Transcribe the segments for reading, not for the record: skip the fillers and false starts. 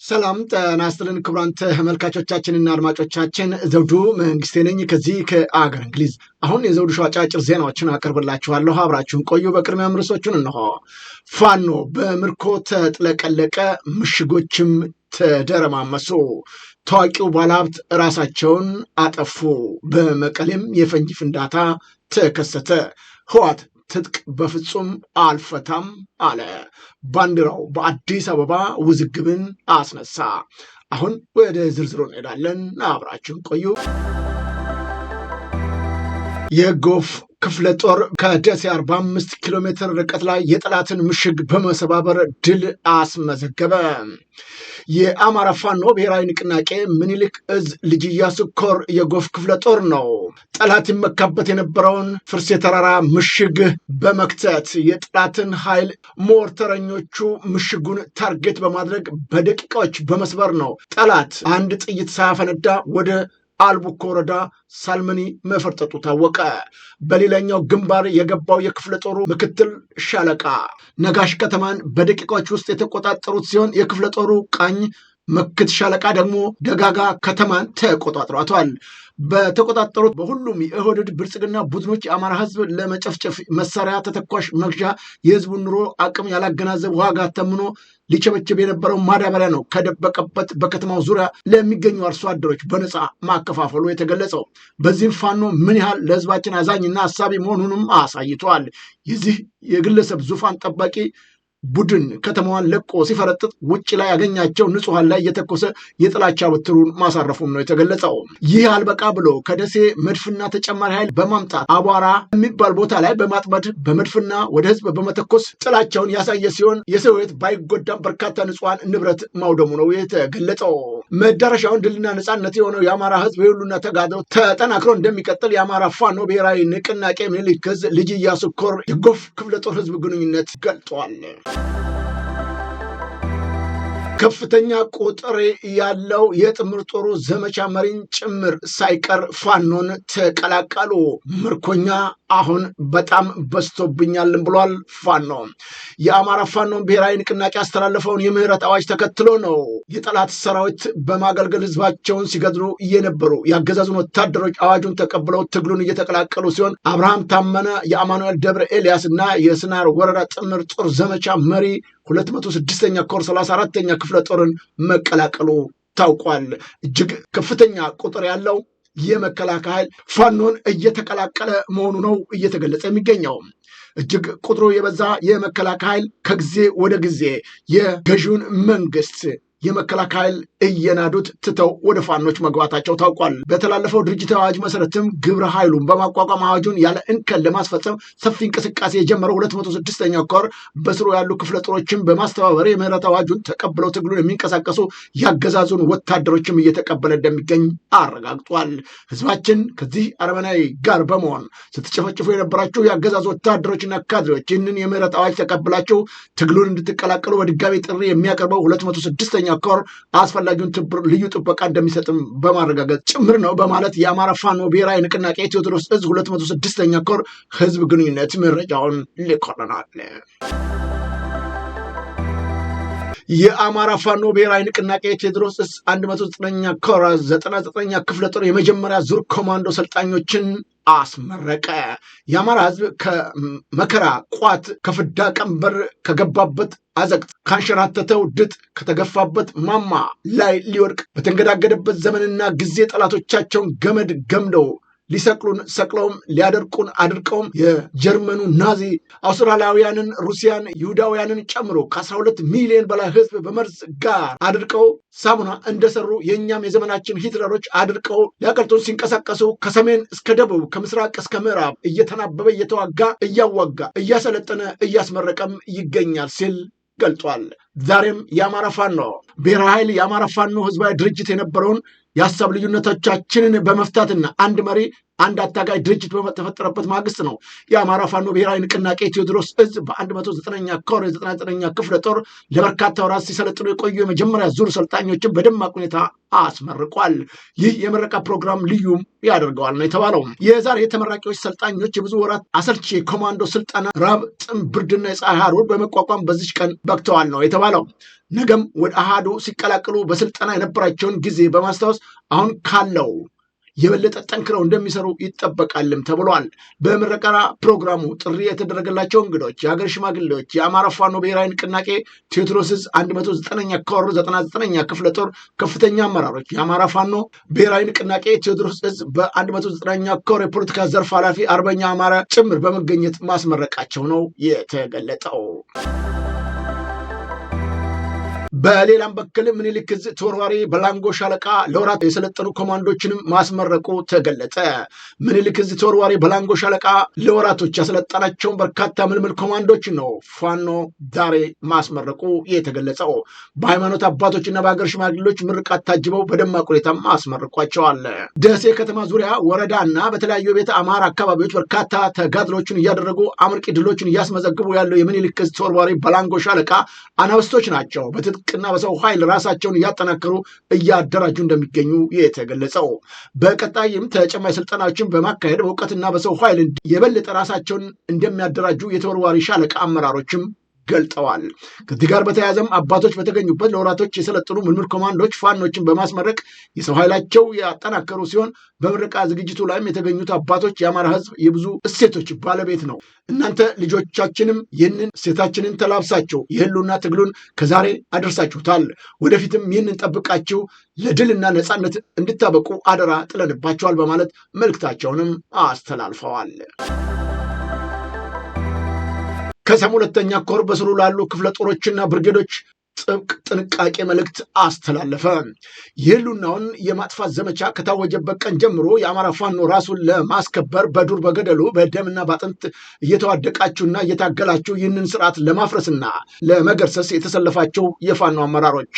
ሰላም ጤና ይስጥልን ክቡራን ተመልካቾቻችንና አድማጮቻችን ዘውዱ መንግስቴ ነኝ ከዚህ ከአገር እንግሊዝ። አሁን የዘውዱ ሾው አጫጭር ዜናዎችን አቀርብላችኋለሁ፣ አብራችሁን ቆዩ። በቅድሚያ ርዕሶቹን እነሆ። ፋኖ በምርኮ ተጥለቀለቀ፣ ምሽጎችም ተደረማመሱ፣ ታዋቂው ባለሀብት ራሳቸውን አጠፉ፣ በመቀሌም የፈንጂ ፍንዳታ ተከሰተ፣ ህወሓት ትጥቅ በፍጹም አልፈታም አለ፣ ባንዲራው በአዲስ አበባ ውዝግብን አስነሳ። አሁን ወደ ዝርዝሩ እንሄዳለን፣ አብራችሁን ቆዩ። የጎፍ ክፍለ ጦር ከደሴ 45 ኪሎ ሜትር ርቀት ላይ የጠላትን ምሽግ በመሰባበር ድል አስመዘገበ። የአማራ ፋኖ ብሔራዊ ንቅናቄ ምኒልክ እዝ ልጅ ኢያሱ ኮር የጎፍ ክፍለ ጦር ነው ጠላት ይመካበት የነበረውን ፍርሴ ተራራ ምሽግ በመክተት የጠላትን ኃይል ሞርተረኞቹ ምሽጉን ታርጌት በማድረግ በደቂቃዎች በመስበር ነው ጠላት አንድ ጥይት ሳያፈነዳ ወደ አልቡኮ ወረዳ ሳልመኒ መፈርጠጡ ታወቀ። በሌላኛው ግንባር የገባው የክፍለ ጦሩ ምክትል ሻለቃ ነጋሽ ከተማን በደቂቃዎች ውስጥ የተቆጣጠሩት ሲሆን የክፍለ ጦሩ ቃኝ ምክት ሻለቃ ደግሞ ደጋጋ ከተማን ተቆጣጥሯታል። በተቆጣጠሩት በሁሉም የኦህዴድ ብልጽግና ቡድኖች የአማራ ህዝብ ለመጨፍጨፍ መሳሪያ ተተኳሽ መግዣ የህዝቡን ኑሮ አቅም ያላገናዘብ ዋጋ ተምኖ ሊቸበችብ የነበረው ማዳበሪያ ነው ከደበቀበት በከተማው ዙሪያ ለሚገኙ አርሶ አደሮች በነፃ ማከፋፈሉ የተገለጸው። በዚህም ፋኖ ምን ያህል ለህዝባችን አዛኝና አሳቢ መሆኑንም አሳይቷል። የዚህ የግለሰብ ዙፋን ጠባቂ ቡድን ከተማዋን ለቆ ሲፈረጥጥ ውጭ ላይ ያገኛቸው ንጹሐን ላይ የተኮሰ የጥላቻ በትሩን ማሳረፉም ነው የተገለጸው። ይህ አልበቃ ብሎ ከደሴ መድፍና ተጨማሪ ኃይል በማምጣት አቧራ የሚባል ቦታ ላይ በማጥመድ በመድፍና ወደ ህዝብ በመተኮስ ጥላቻውን ያሳየ ሲሆን የሰው ሕይወት ባይጎዳም በርካታ ንጹሐን ንብረት ማውደሙ ነው የተገለጸው። መዳረሻውን ድልና ነፃነት የሆነው የአማራ ህዝብ የሁሉና ተጋድሎ ተጠናክሮ እንደሚቀጥል የአማራ ፋኖ ብሔራዊ ንቅናቄ ምኒልክ እዝ ልጅ ኢያሱ ኮር የጎፍ ክፍለ ጦር ህዝብ ግንኙነት ገልጧል። ከፍተኛ ቁጥር ያለው የጥምር ጦሩ ዘመቻ መሪን ጭምር ሳይቀር ፋኖን ተቀላቀሉ። ምርኮኛ አሁን በጣም በዝቶብኛልን ብሏል ፋኖ። የአማራ ፋኖን ብሔራዊ ንቅናቄ ያስተላለፈውን የምህረት አዋጅ ተከትሎ ነው የጠላት ሰራዊት በማገልገል ህዝባቸውን ሲገድሉ እየነበሩ ያገዛዙን ወታደሮች አዋጁን ተቀብለው ትግሉን እየተቀላቀሉ ሲሆን አብርሃም ታመነ የአማኑኤል ደብረ ኤልያስ እና የስናር ወረዳ ጥምር ጦር ዘመቻ መሪ 206ኛ ኮር 34ኛ ክፍለ ጦርን መቀላቀሉ ታውቋል። እጅግ ከፍተኛ ቁጥር ያለው የመከላከያ ኃይል ፋኖን እየተቀላቀለ መሆኑ ነው እየተገለጸ የሚገኘው። እጅግ ቁጥሩ የበዛ የመከላከያ ኃይል ከጊዜ ወደ ጊዜ የገዢውን መንግስት የመከላከያ ኃይል እየናዱት ትተው ወደ ፋኖች መግባታቸው ታውቋል። በተላለፈው ድርጅታዊ አዋጅ መሰረትም ግብረ ኃይሉን በማቋቋም አዋጁን ያለ እንከን ለማስፈጸም ሰፊ እንቅስቃሴ የጀመረው 206ኛ ኮር በስሩ ያሉ ክፍለ ጦሮችን በማስተባበር የምህረት አዋጁን ተቀብለው ትግሉን የሚንቀሳቀሱ ያገዛዙን ወታደሮችም እየተቀበለ እንደሚገኝ አረጋግጧል። ህዝባችን ከዚህ አረመናዊ ጋር በመሆን ስትጨፈጭፉ የነበራችሁ ያገዛዙ ወታደሮችና ካድሬዎች ይህንን የምህረት አዋጅ ተቀብላችሁ ትግሉን እንድትቀላቀሉ በድጋሚ ጥሪ የሚያቀርበው 206ኛ ኮር አስፈላጊውን ትብር ልዩ ጥበቃ እንደሚሰጥም በማረጋገጥ ጭምር ነው በማለት የአማራ ፋኖ ብሔራዊ ንቅናቄ ቴዎድሮስ እዝ 206ኛ ኮር ህዝብ ግንኙነት መረጃውን ልኮልናል። የአማራ ፋኖ ብሔራዊ ንቅናቄ ቴዎድሮስ እዝ 109ኛ ኮር 99ኛ ክፍለ ጦር የመጀመሪያ ዙር ኮማንዶ ሰልጣኞችን አስመረቀ። የአማራ ህዝብ ከመከራ ቋት ከፍዳ ቀንበር ከገባበት አዘቅት ካንሸራተተው ድጥ ከተገፋበት ማማ ላይ ሊወድቅ በተንገዳገደበት ዘመንና ጊዜ ጠላቶቻቸውን ገመድ ገምደው ሊሰቅሉን ሰቅለውም ሊያደርቁን አድርቀውም የጀርመኑ ናዚ አውስትራሊያውያንን፣ ሩሲያን፣ ይሁዳውያንን ጨምሮ ከ12 ሚሊዮን በላይ ህዝብ በመርዝ ጋር አድርቀው ሳሙና እንደሰሩ የእኛም የዘመናችን ሂትለሮች አድርቀው ሊያቀልጡን ሲንቀሳቀሱ ከሰሜን እስከ ደቡብ ከምስራቅ እስከ ምዕራብ እየተናበበ እየተዋጋ እያዋጋ እያሰለጠነ እያስመረቀም ይገኛል ሲል ገልጿል። ዛሬም የአማራ ፋኖ ብሔራዊ ኃይል የአማራ ፋኖ ህዝባዊ ድርጅት የነበረውን የሀሳብ ልዩነቶቻችንን በመፍታትና አንድ መሪ አንድ አታጋይ ድርጅት በተፈጠረበት ማግስት ነው የአማራ ፋኖ ብሔራዊ ንቅናቄ ቴዎድሮስ እዝ በ109ኛ ኮር 99ኛ ክፍለ ጦር ለበርካታ ወራት ሲሰለጥኑ የቆዩ የመጀመሪያ ዙር ሰልጣኞችን በደማቅ ሁኔታ አስመርቋል። ይህ የምረቃ ፕሮግራም ልዩም ያደርገዋል ነው የተባለው። የዛሬ ተመራቂዎች ሰልጣኞች የብዙ ወራት አሰልቺ ኮማንዶ ስልጠና ራብ፣ ጥም፣ ብርድና የፀሐይ ሐሩር በመቋቋም በዚች ቀን በቅተዋል ነው የተባለው። ነገም ወደ አሃዱ ሲቀላቀሉ በስልጠና የነበራቸውን ጊዜ በማስታወስ አሁን ካለው የበለጠ ጠንክረው እንደሚሰሩ ይጠበቃልም ተብሏል። በምረቃ ፕሮግራሙ ጥሪ የተደረገላቸው እንግዶች የሀገር ሽማግሌዎች፣ የአማራ ፋኖ ብሔራዊ ንቅናቄ ቴዎድሮስ ዕዝ 109ኛ ኮር 99ኛ ክፍለ ጦር ከፍተኛ አመራሮች፣ የአማራ ፋኖ ብሔራዊ ንቅናቄ ቴዎድሮስ ዕዝ በ109ኛ ኮር የፖለቲካ ዘርፍ ኃላፊ አርበኛ አማራ ጭምር በመገኘት ማስመረቃቸው ነው የተገለጠው። በሌላም በኩል ምኒልክ ዕዝ ተወርዋሪ በላንጎ ሻለቃ ለወራት የሰለጠኑ ኮማንዶችንም ማስመረቁ ተገለጸ። ምኒልክ ዕዝ ተወርዋሪ በላንጎ ሻለቃ ለወራቶች ያሰለጠናቸውን በርካታ ምልምል ኮማንዶች ነው ፋኖ ዛሬ ማስመረቁ የተገለጸው። በሃይማኖት አባቶችና በሀገር ሽማግሌዎች ምርቃት ታጅበው በደማቅ ሁኔታ አስመርቋቸዋል። ደሴ ከተማ ዙሪያ ወረዳና በተለያዩ ቤተ አማራ አካባቢዎች በርካታ ተጋድሎችን እያደረጉ አመርቂ ድሎችን እያስመዘግቡ ያለው የምኒልክ ዕዝ ተወርዋሪ በላንጎ ሻለቃ አናብስቶች ናቸው እና በሰው ኃይል ራሳቸውን እያጠናከሩ እያደራጁ እንደሚገኙ የተገለጸው። በቀጣይም ተጨማሪ ስልጠናዎችን በማካሄድ በእውቀትና በሰው ኃይል የበለጠ ራሳቸውን እንደሚያደራጁ የተወርዋሪ ሻለቃ አመራሮችም ገልጠዋል። ከዚህ ጋር በተያያዘም አባቶች በተገኙበት ለወራቶች የሰለጠኑ ምልምል ኮማንዶች ፋኖችን በማስመረቅ የሰው ኃይላቸው ያጠናከሩ ሲሆን በምረቃ ዝግጅቱ ላይም የተገኙት አባቶች የአማራ ሕዝብ የብዙ እሴቶች ባለቤት ነው፣ እናንተ ልጆቻችንም ይህንን እሴታችንን ተላብሳችሁ የህልውና ትግሉን ከዛሬ አደርሳችሁታል፣ ወደፊትም ይህንን ጠብቃችሁ ለድልና ነፃነት እንድታበቁ አደራ ጥለንባቸዋል በማለት መልእክታቸውንም አስተላልፈዋል። ከሰም ሁለተኛ ኮር በስሩ ላሉ ክፍለ ጦሮችና ብርጌዶች ጥብቅ ጥንቃቄ መልእክት አስተላለፈ። የህልውናውን የማጥፋት ዘመቻ ከታወጀበት ቀን ጀምሮ የአማራ ፋኖ ራሱን ለማስከበር በዱር በገደሉ በደምና ባጥንት እየተዋደቃችሁና እየታገላችሁ ይህንን ስርዓት ለማፍረስና ለመገርሰስ የተሰለፋቸው የፋኖ አመራሮች፣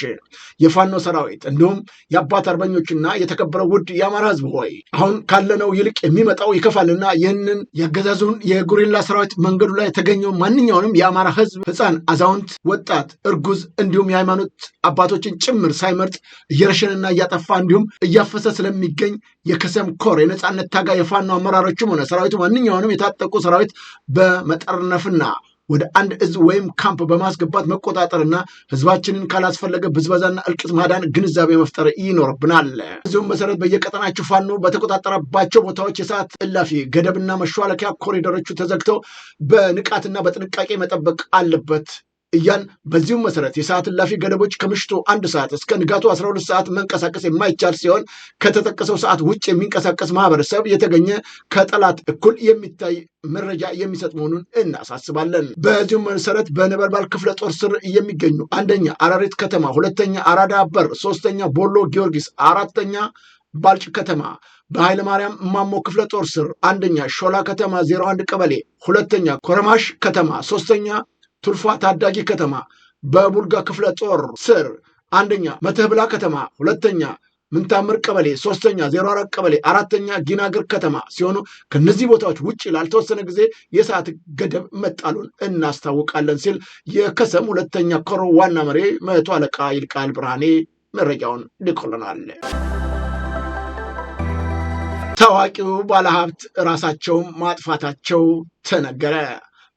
የፋኖ ሰራዊት እንዲሁም የአባት አርበኞችና የተከበረው ውድ የአማራ ህዝብ ሆይ አሁን ካለነው ይልቅ የሚመጣው ይከፋልና ይህንን የአገዛዙን የጉሪላ ሰራዊት መንገዱ ላይ የተገኘው ማንኛውንም የአማራ ህዝብ ህፃን፣ አዛውንት፣ ወጣት፣ እርጉዝ እንዲሁም የሃይማኖት አባቶችን ጭምር ሳይመርጥ እየረሸንና እያጠፋ እንዲሁም እያፈሰ ስለሚገኝ የከሰም ኮር የነፃነት ታጋይ የፋኖ አመራሮችም ሆነ ሰራዊቱ ማንኛውንም የታጠቁ ሰራዊት በመጠርነፍና ወደ አንድ እዝ ወይም ካምፕ በማስገባት መቆጣጠርና ህዝባችንን ካላስፈለገ ብዝበዛና እልቂት ማዳን ግንዛቤ መፍጠር ይኖርብናል። እዚሁም መሰረት በየቀጠናቸው ፋኖ በተቆጣጠረባቸው ቦታዎች የሰዓት እላፊ ገደብና መሿለኪያ ኮሪደሮቹ ተዘግተው በንቃትና በጥንቃቄ መጠበቅ አለበት እያን በዚሁም መሰረት የሰዓት እላፊ ገደቦች ከምሽቱ 1 ሰዓት እስከ ንጋቱ 12 ሰዓት መንቀሳቀስ የማይቻል ሲሆን ከተጠቀሰው ሰዓት ውጭ የሚንቀሳቀስ ማህበረሰብ የተገኘ ከጠላት እኩል የሚታይ መረጃ የሚሰጥ መሆኑን እናሳስባለን። በዚሁም መሰረት በነበልባል ክፍለ ጦር ስር የሚገኙ 1ኛ አራሪት ከተማ፣ 2ኛ አራዳ በር፣ 3ኛ ቦሎ ጊዮርጊስ፣ 4ኛ ባልጭ ከተማ በኃይለ ማርያም ማሞ ክፍለ ጦር ስር 1ኛ ሾላ ከተማ 01 ቀበሌ፣ 2ኛ ኮረማሽ ከተማ፣ 3ኛ ቱልፋ ታዳጊ ከተማ በቡልጋ ክፍለ ጦር ስር 1ኛ መተህብላ ከተማ፣ 2ኛ ምንታምር ቀበሌ፣ 3ኛ 04 ቀበሌ፣ 4ኛ ጊናግር ከተማ ሲሆኑ ከነዚህ ቦታዎች ውጭ ላልተወሰነ ጊዜ የሰዓት ገደብ መጣሉን እናስታውቃለን ሲል የከሰም 2ኛ ኮር ዋና መሪ መቶ አለቃ ይልቃል ብርሃኔ መረጃውን ልኮልናል። ታዋቂው ባለሀብት ራሳቸውን ማጥፋታቸው ተነገረ።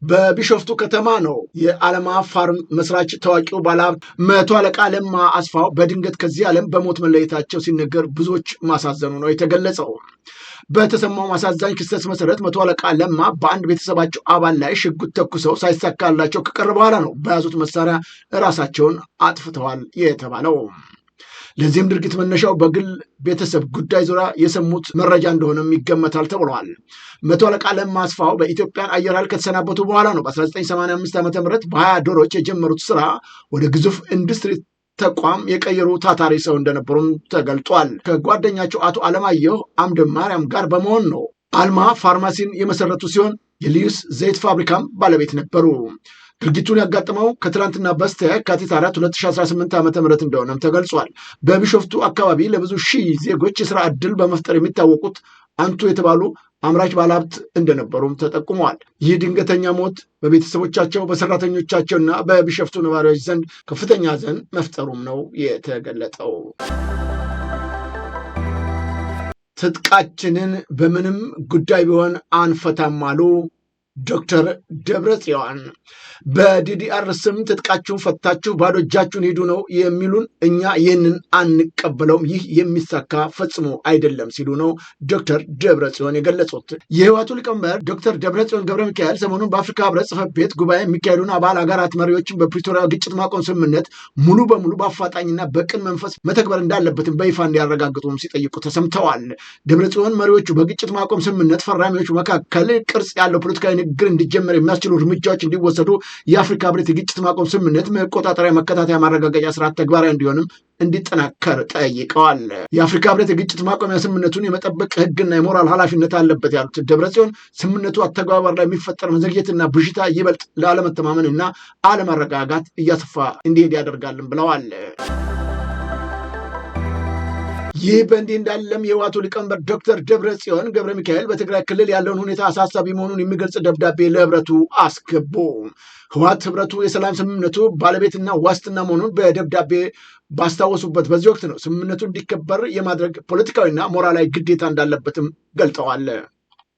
በቢሾፍቱ ከተማ ነው የዓለማ ፋርም መስራች ታዋቂው ባለሀብት መቶ አለቃ ለማ አስፋው በድንገት ከዚህ ዓለም በሞት መለየታቸው ሲነገር ብዙዎች ማሳዘኑ ነው የተገለጸው። በተሰማው ማሳዛኝ ክስተት መሰረት መቶ አለቃ ለማ በአንድ ቤተሰባቸው አባል ላይ ሽጉጥ ተኩሰው ሳይሳካላቸው ከቀረ በኋላ ነው በያዙት መሳሪያ ራሳቸውን አጥፍተዋል የተባለው። ለዚህም ድርጊት መነሻው በግል ቤተሰብ ጉዳይ ዙሪያ የሰሙት መረጃ እንደሆነም ይገመታል ተብሏል። መቶ አለቃ ለማ አስፋው በኢትዮጵያን አየር ኃይል ከተሰናበቱ በኋላ ነው በ1985 ዓ.ም በ20 ዶሮች የጀመሩት ስራ ወደ ግዙፍ ኢንዱስትሪ ተቋም የቀየሩ ታታሪ ሰው እንደነበሩም ተገልጧል። ከጓደኛቸው አቶ አለማየሁ አምደ ማርያም ጋር በመሆን ነው አልማ ፋርማሲን የመሰረቱ ሲሆን የሊዩስ ዘይት ፋብሪካም ባለቤት ነበሩ። ድርጊቱን ያጋጠመው ከትላንትና በስቲያ የካቲት 4 2018 ዓ.ም እንደሆነም ተገልጿል። በቢሾፍቱ አካባቢ ለብዙ ሺህ ዜጎች የስራ ዕድል በመፍጠር የሚታወቁት አንቱ የተባሉ አምራች ባለሀብት እንደነበሩም ተጠቁመዋል። ይህ ድንገተኛ ሞት በቤተሰቦቻቸው በሰራተኞቻቸውና በቢሸፍቱ ነዋሪዎች ዘንድ ከፍተኛ ሐዘን መፍጠሩም ነው የተገለጠው። ትጥቃችንን በምንም ጉዳይ ቢሆን አንፈታም አሉ ዶክተር ደብረጽዮን። በዲዲአር ስም ትጥቃችሁን ፈታችሁ ባዶ እጃችሁን ሂዱ ነው የሚሉን፣ እኛ ይህንን አንቀበለውም፣ ይህ የሚሳካ ፈጽሞ አይደለም ሲሉ ነው ዶክተር ደብረጽዮን የገለጹት። የህወሓቱ ሊቀመንበር ዶክተር ደብረጽዮን ገብረ ሚካኤል ሰሞኑን በአፍሪካ ህብረት ጽሕፈት ቤት ጉባኤ የሚካሄዱን አባል ሀገራት መሪዎችን በፕሪቶሪያ ግጭት ማቆም ስምምነት ሙሉ በሙሉ በአፋጣኝና በቅን መንፈስ መተግበር እንዳለበትም በይፋ እንዲያረጋግጡም ሲጠይቁ ተሰምተዋል። ደብረጽዮን መሪዎቹ በግጭት ማቆም ስምምነት ፈራሚዎቹ መካከል ቅርጽ ያለው ፖለቲካዊ ንግግር እንዲጀመር የሚያስችሉ እርምጃዎች እንዲወሰዱ የአፍሪካ ህብረት የግጭት ማቆም ስምምነት መቆጣጠሪያ መከታተያ ማረጋገጫ ስርዓት ተግባራዊ እንዲሆንም እንዲጠናከር ጠይቀዋል። የአፍሪካ ህብረት የግጭት ማቆሚያ ስምምነቱን የመጠበቅ ህግና የሞራል ኃላፊነት አለበት ያሉት ደብረጽዮን ስምምነቱ አተግባበር ላይ የሚፈጠር መዘግየትና ብዥታ ይበልጥ ለአለመተማመንና አለመረጋጋት እያሰፋ እንዲሄድ ያደርጋልን ብለዋል። ይህ በእንዲህ እንዳለም የህወሓቱ ሊቀመንበር ዶክተር ደብረጽዮን ገብረ ሚካኤል በትግራይ ክልል ያለውን ሁኔታ አሳሳቢ መሆኑን የሚገልጽ ደብዳቤ ለህብረቱ አስገቡ። ህወሓት ህብረቱ የሰላም ስምምነቱ ባለቤትና ዋስትና መሆኑን በደብዳቤ ባስታወሱበት በዚህ ወቅት ነው ስምምነቱ እንዲከበር የማድረግ ፖለቲካዊና ሞራላዊ ግዴታ እንዳለበትም ገልጠዋል።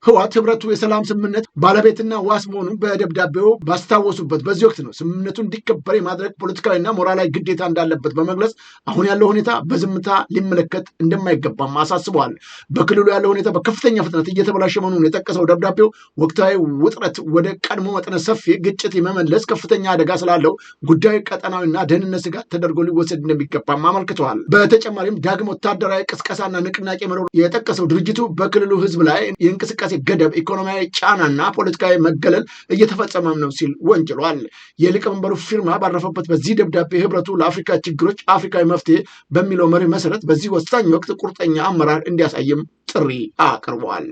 ህወሓት ህብረቱ የሰላም ስምምነት ባለቤትና ዋስ መሆኑን በደብዳቤው ባስታወሱበት በዚህ ወቅት ነው ስምምነቱ እንዲከበር የማድረግ ፖለቲካዊና ሞራላዊ ግዴታ እንዳለበት በመግለጽ አሁን ያለው ሁኔታ በዝምታ ሊመለከት እንደማይገባም አሳስበዋል። በክልሉ ያለው ሁኔታ በከፍተኛ ፍጥነት እየተበላሸ መሆኑን የጠቀሰው ደብዳቤው ወቅታዊ ውጥረት ወደ ቀድሞ መጠነ ሰፊ ግጭት የመመለስ ከፍተኛ አደጋ ስላለው ጉዳዩ ቀጠናዊና ደህንነት ስጋት ተደርጎ ሊወሰድ እንደሚገባም አመልክተዋል። በተጨማሪም ዳግም ወታደራዊ ቅስቀሳና ንቅናቄ መኖሩ የጠቀሰው ድርጅቱ በክልሉ ህዝብ ላይ የእንቅስቃሴ ገደብ፣ ኢኮኖሚያዊ ጫናና ፖለቲካዊ መገለል እየተፈጸመም ነው ሲል ወንጅሏል። የሊቀመንበሩ ፊርማ ባረፈበት በዚህ ደብዳቤ ህብረቱ ለአፍሪካ ችግሮች አፍሪካዊ መፍትሄ በሚለው መሪ መሰረት በዚህ ወሳኝ ወቅት ቁርጠኛ አመራር እንዲያሳይም ጥሪ አቅርበዋል።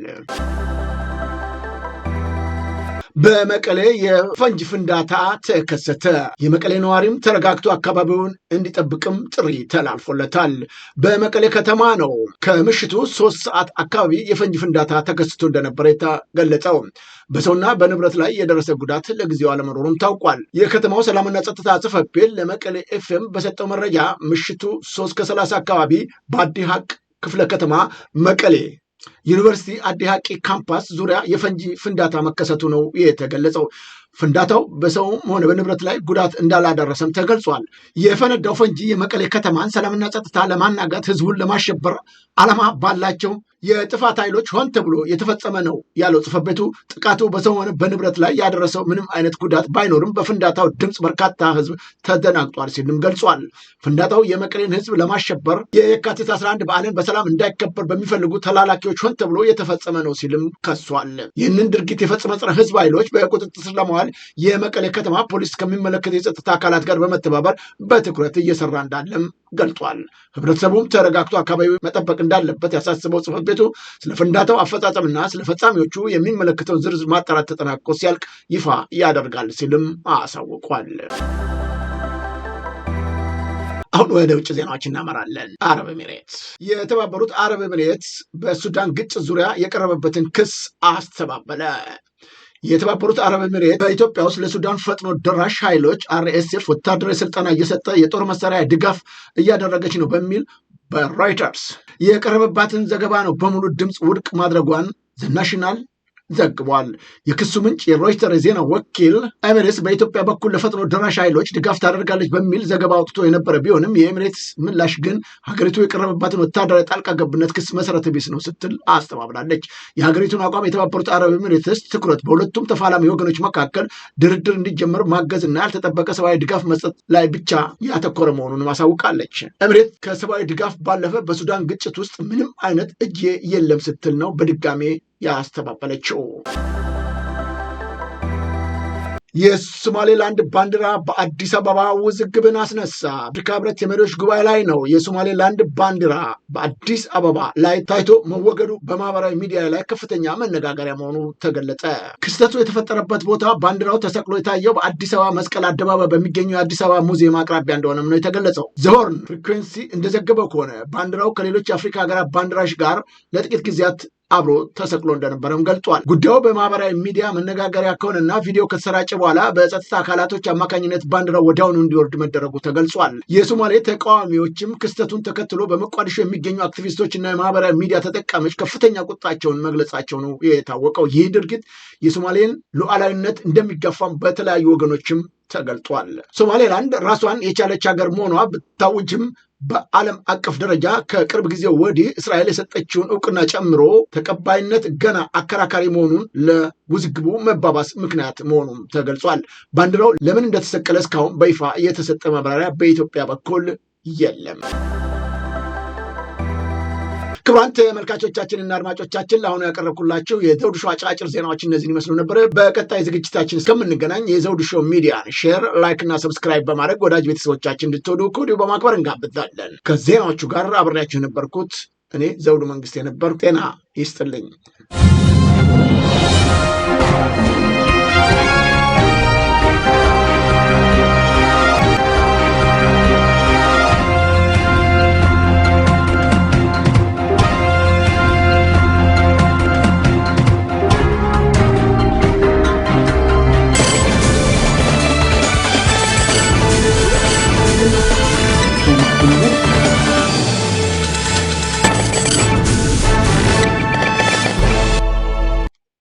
በመቀሌ የፈንጅ ፍንዳታ ተከሰተ። የመቀሌ ነዋሪም ተረጋግቶ አካባቢውን እንዲጠብቅም ጥሪ ተላልፎለታል። በመቀሌ ከተማ ነው ከምሽቱ 3 ሰዓት አካባቢ የፈንጅ ፍንዳታ ተከስቶ እንደነበረ የተገለጸው። በሰውና በንብረት ላይ የደረሰ ጉዳት ለጊዜው አለመኖሩም ታውቋል። የከተማው ሰላምና ጸጥታ ጽሕፈት ቤት ለመቀሌ ኤፍኤም በሰጠው መረጃ ምሽቱ 3:30 አካባቢ በአዲ ሀቅ ክፍለ ከተማ መቀሌ ዩኒቨርሲቲ አዲ ሀቂ ካምፓስ ዙሪያ የፈንጂ ፍንዳታ መከሰቱ ነው የተገለጸው። ፍንዳታው በሰውም ሆነ በንብረት ላይ ጉዳት እንዳላደረሰም ተገልጿል። የፈነዳው ፈንጂ የመቀሌ ከተማን ሰላምና ጸጥታ ለማናጋት ህዝቡን ለማሸበር ዓላማ ባላቸው የጥፋት ኃይሎች ሆን ተብሎ የተፈጸመ ነው ያለው ጽሕፈት ቤቱ ጥቃቱ በሰው ሆነ በንብረት ላይ ያደረሰው ምንም አይነት ጉዳት ባይኖርም በፍንዳታው ድምፅ በርካታ ህዝብ ተደናግጧል ሲልም ገልጿል። ፍንዳታው የመቀሌን ህዝብ ለማሸበር የካቲት 11 በዓልን በሰላም እንዳይከበር በሚፈልጉ ተላላኪዎች ሆን ተብሎ የተፈጸመ ነው ሲልም ከሷል። ይህንን ድርጊት የፈጸመ ጸረ ህዝብ ኃይሎች በቁጥጥር ስር ለማዋል የመቀሌ ከተማ ፖሊስ ከሚመለከት የጸጥታ አካላት ጋር በመተባበር በትኩረት እየሰራ እንዳለም ገልጿል። ህብረተሰቡም ተረጋግቶ አካባቢ መጠበቅ እንዳለበት ያሳስበው ጽሕፈት ቤቱ ስለ ፍንዳታው አፈጻጸምና ስለ ፈጻሚዎቹ የሚመለከተውን ዝርዝር ማጣራት ተጠናቅቆ ሲያልቅ ይፋ ያደርጋል ሲልም አሳውቋል። አሁን ወደ ውጭ ዜናዎች እናመራለን። አረብ ኤሚሬትስ የተባበሩት አረብ ኤሚሬትስ በሱዳን ግጭት ዙሪያ የቀረበበትን ክስ አስተባበለ። የተባበሩት አረብ ኤሚሬት በኢትዮጵያ ውስጥ ለሱዳን ፈጥኖ ደራሽ ኃይሎች RSF ወታደራዊ ስልጠና እየሰጠ የጦር መሳሪያ ድጋፍ እያደረገች ነው በሚል በሮይተርስ የቀረበባትን ዘገባ ነው በሙሉ ድምፅ ውድቅ ማድረጓን ዘ ናሽናል ዘግቧል። የክሱ ምንጭ የሮይተር የዜና ወኪል ኤሚሬትስ በኢትዮጵያ በኩል ለፈጥኖ ደራሽ ኃይሎች ድጋፍ ታደርጋለች በሚል ዘገባ አውጥቶ የነበረ ቢሆንም የኤሚሬትስ ምላሽ ግን ሀገሪቱ የቀረበባትን ወታደራዊ ጣልቃ ገብነት ክስ መሰረተ ቢስ ነው ስትል አስተባብላለች። የሀገሪቱን አቋም የተባበሩት አረብ ኤሚሬትስ ትኩረት በሁለቱም ተፋላሚ ወገኖች መካከል ድርድር እንዲጀመር ማገዝና ያልተጠበቀ ሰብአዊ ድጋፍ መስጠት ላይ ብቻ ያተኮረ መሆኑን ማሳውቃለች። ኤሚሬት ከሰብአዊ ድጋፍ ባለፈ በሱዳን ግጭት ውስጥ ምንም አይነት እጅ የለም ስትል ነው በድጋሜ ያስተባበለችው። የሶማሌላንድ ባንዲራ በአዲስ አበባ ውዝግብን አስነሳ። አፍሪካ ህብረት የመሪዎች ጉባኤ ላይ ነው የሶማሌላንድ ባንዲራ በአዲስ አበባ ላይ ታይቶ መወገዱ በማህበራዊ ሚዲያ ላይ ከፍተኛ መነጋገሪያ መሆኑ ተገለጸ። ክስተቱ የተፈጠረበት ቦታ ባንዲራው ተሰቅሎ የታየው በአዲስ አበባ መስቀል አደባባይ በሚገኘው የአዲስ አበባ ሙዚየም አቅራቢያ እንደሆነም ነው የተገለጸው። ዘሆርን ፍሪኩዌንሲ እንደዘገበው ከሆነ ባንዲራው ከሌሎች የአፍሪካ ሀገራት ባንዲራዎች ጋር ለጥቂት ጊዜያት አብሮ ተሰቅሎ እንደነበረም ገልጿል። ጉዳዩ በማህበራዊ ሚዲያ መነጋገሪያ ከሆነና ቪዲዮ ከተሰራጨ በኋላ በጸጥታ አካላቶች አማካኝነት ባንዲራው ወዲያውኑ እንዲወርድ መደረጉ ተገልጿል። የሶማሌ ተቃዋሚዎችም ክስተቱን ተከትሎ በሞቃዲሾ የሚገኙ አክቲቪስቶች እና የማህበራዊ ሚዲያ ተጠቃሚዎች ከፍተኛ ቁጣቸውን መግለጻቸው ነው የታወቀው። ይህ ድርጊት የሶማሌን ሉዓላዊነት እንደሚጋፋም በተለያዩ ወገኖችም ተገልጧል። ሶማሌላንድ ራሷን የቻለች ሀገር መሆኗ ብታውጅም በዓለም አቀፍ ደረጃ ከቅርብ ጊዜ ወዲህ እስራኤል የሰጠችውን እውቅና ጨምሮ ተቀባይነት ገና አከራካሪ መሆኑን ለውዝግቡ መባባስ ምክንያት መሆኑም ተገልጿል። ባንዲራው ለምን እንደተሰቀለ እስካሁን በይፋ የተሰጠ ማብራሪያ በኢትዮጵያ በኩል የለም። ክቡራን ተመልካቾቻችንና አድማጮቻችን ለአሁኑ ያቀረብኩላችሁ የዘውዱ ሾው አጫጭር ዜናዎች እነዚህን ይመስሉ ነበር። በቀጣይ ዝግጅታችን እስከምንገናኝ የዘውዱ ሾው ሚዲያን ሼር፣ ላይክ እና ሰብስክራይብ በማድረግ ወዳጅ ቤተሰቦቻችን እንድትወዱ ከወዲሁ በማክበር እንጋብዛለን። ከዜናዎቹ ጋር አብሬያችሁ የነበርኩት እኔ ዘውዱ መንግስት የነበርኩ። ጤና ይስጥልኝ።